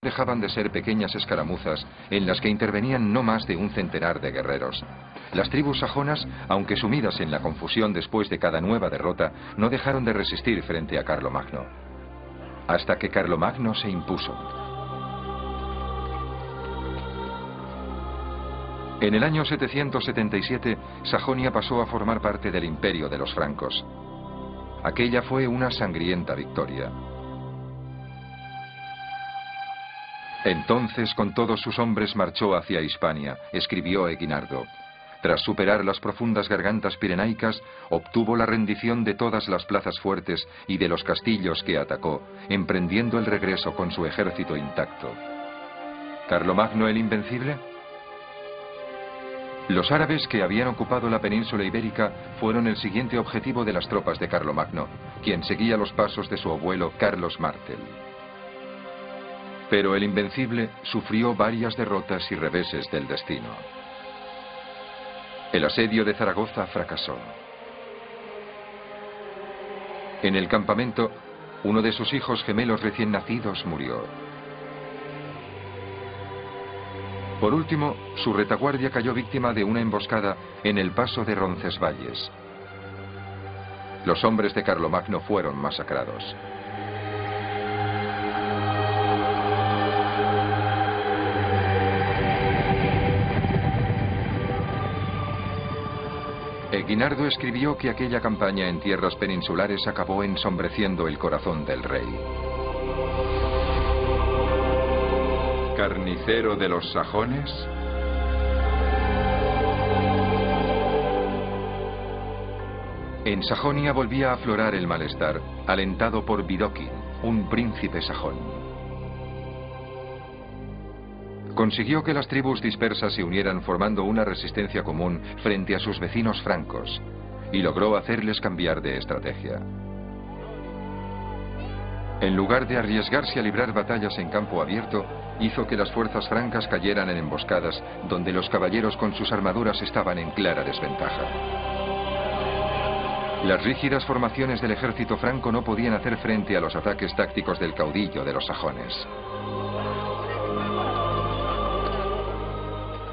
dejaban de ser pequeñas escaramuzas en las que intervenían no más de un centenar de guerreros. Las tribus sajonas, aunque sumidas en la confusión después de cada nueva derrota, no dejaron de resistir frente a Carlomagno, hasta que Carlomagno se impuso. En el año 777, Sajonia pasó a formar parte del imperio de los francos. Aquella fue una sangrienta victoria. Entonces con todos sus hombres marchó hacia Hispania, escribió Eguinardo. Tras superar las profundas gargantas pirenaicas, obtuvo la rendición de todas las plazas fuertes y de los castillos que atacó, emprendiendo el regreso con su ejército intacto. ¿Carlomagno el Invencible? Los árabes que habían ocupado la península ibérica fueron el siguiente objetivo de las tropas de Carlomagno, quien seguía los pasos de su abuelo Carlos Martel. Pero el Invencible sufrió varias derrotas y reveses del destino. El asedio de Zaragoza fracasó. En el campamento, uno de sus hijos gemelos recién nacidos murió. Por último, su retaguardia cayó víctima de una emboscada en el paso de Roncesvalles. Los hombres de Carlomagno fueron masacrados. Eguinardo escribió que aquella campaña en tierras peninsulares acabó ensombreciendo el corazón del rey. ¿Carnicero de los sajones? En Sajonia volvía a aflorar el malestar, alentado por Vidoqui, un príncipe sajón. Consiguió que las tribus dispersas se unieran formando una resistencia común frente a sus vecinos francos, y logró hacerles cambiar de estrategia. En lugar de arriesgarse a librar batallas en campo abierto, hizo que las fuerzas francas cayeran en emboscadas, donde los caballeros con sus armaduras estaban en clara desventaja. Las rígidas formaciones del ejército franco no podían hacer frente a los ataques tácticos del caudillo de los sajones.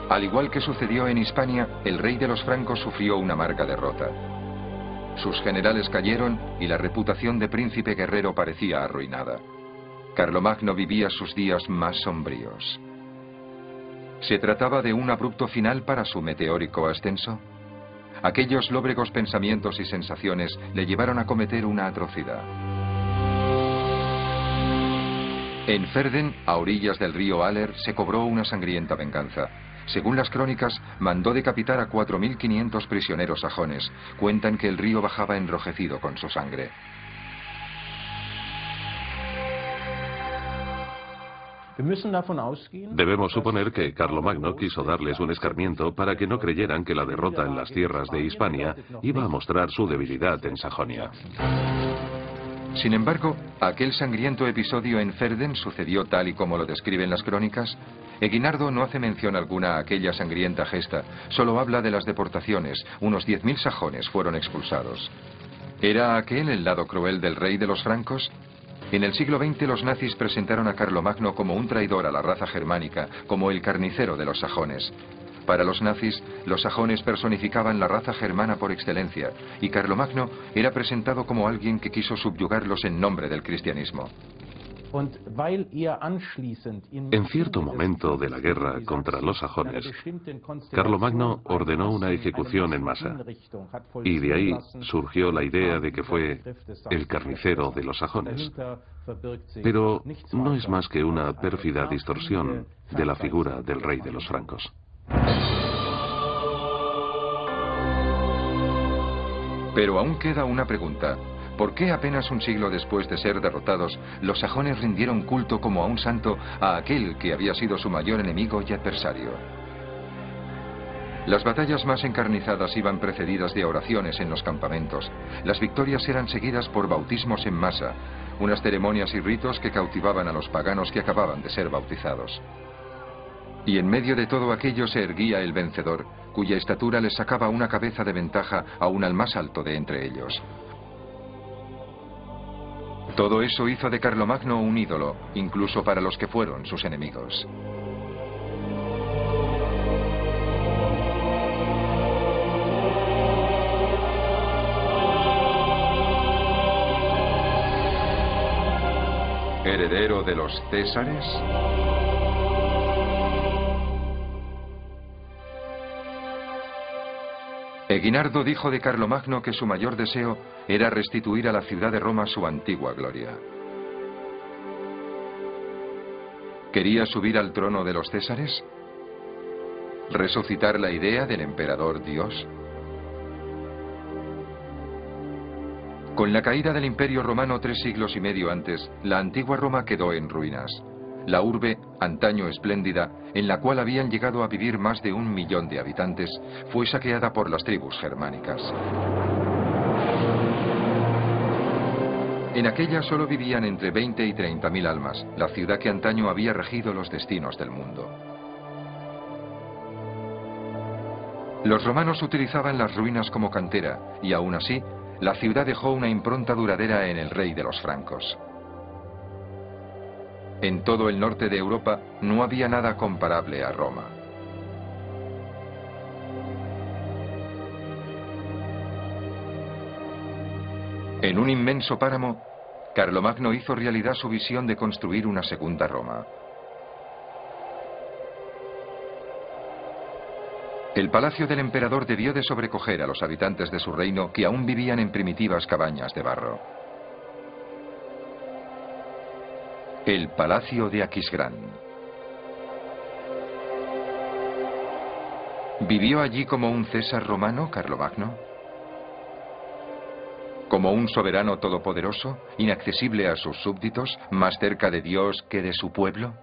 Al igual que sucedió en Hispania, el rey de los francos sufrió una amarga derrota. Sus generales cayeron y la reputación de príncipe guerrero parecía arruinada. Carlomagno vivía sus días más sombríos. ¿Se trataba de un abrupto final para su meteórico ascenso? Aquellos lóbregos pensamientos y sensaciones le llevaron a cometer una atrocidad. En Verden, a orillas del río Aller, se cobró una sangrienta venganza. Según las crónicas, mandó decapitar a 4.500 prisioneros sajones. Cuentan que el río bajaba enrojecido con su sangre. Debemos suponer que Carlomagno quiso darles un escarmiento para que no creyeran que la derrota en las tierras de Hispania iba a mostrar su debilidad en Sajonia. Sin embargo, aquel sangriento episodio en Verden sucedió tal y como lo describen las crónicas. Eguinardo no hace mención alguna a aquella sangrienta gesta, solo habla de las deportaciones. Unos 10.000 sajones fueron expulsados. ¿Era aquel el lado cruel del rey de los francos? En el siglo XX los nazis presentaron a Carlomagno como un traidor a la raza germánica, como el carnicero de los sajones. Para los nazis, los sajones personificaban la raza germana por excelencia, y Carlomagno era presentado como alguien que quiso subyugarlos en nombre del cristianismo. En cierto momento de la guerra contra los sajones, Carlomagno ordenó una ejecución en masa, y de ahí surgió la idea de que fue el carnicero de los sajones. Pero no es más que una pérfida distorsión de la figura del rey de los francos. Pero aún queda una pregunta. ¿Por qué apenas un siglo después de ser derrotados, los sajones rindieron culto como a un santo a aquel que había sido su mayor enemigo y adversario? Las batallas más encarnizadas iban precedidas de oraciones en los campamentos. Las victorias eran seguidas por bautismos en masa, unas ceremonias y ritos que cautivaban a los paganos que acababan de ser bautizados. Y en medio de todo aquello se erguía el vencedor, cuya estatura les sacaba una cabeza de ventaja aún al más alto de entre ellos. Todo eso hizo de Carlomagno un ídolo, incluso para los que fueron sus enemigos. ¿Heredero de los Césares? Eguinardo dijo de Carlomagno que su mayor deseo era restituir a la ciudad de Roma su antigua gloria. ¿Quería subir al trono de los Césares? ¿Resucitar la idea del emperador Dios? Con la caída del Imperio Romano 3 siglos y medio antes, la antigua Roma quedó en ruinas. La urbe, antaño espléndida, en la cual habían llegado a vivir más de 1 millón de habitantes, fue saqueada por las tribus germánicas. En aquella solo vivían entre 20 y 30.000 almas, la ciudad que antaño había regido los destinos del mundo. Los romanos utilizaban las ruinas como cantera, y aún así, la ciudad dejó una impronta duradera en el rey de los francos. En todo el norte de Europa no había nada comparable a Roma. En un inmenso páramo, Carlomagno hizo realidad su visión de construir una segunda Roma. El palacio del emperador debió de sobrecoger a los habitantes de su reino que aún vivían en primitivas cabañas de barro. El Palacio de Aquisgrán. ¿Vivió allí como un César romano, Carlomagno? ¿Como un soberano todopoderoso, inaccesible a sus súbditos, más cerca de Dios que de su pueblo?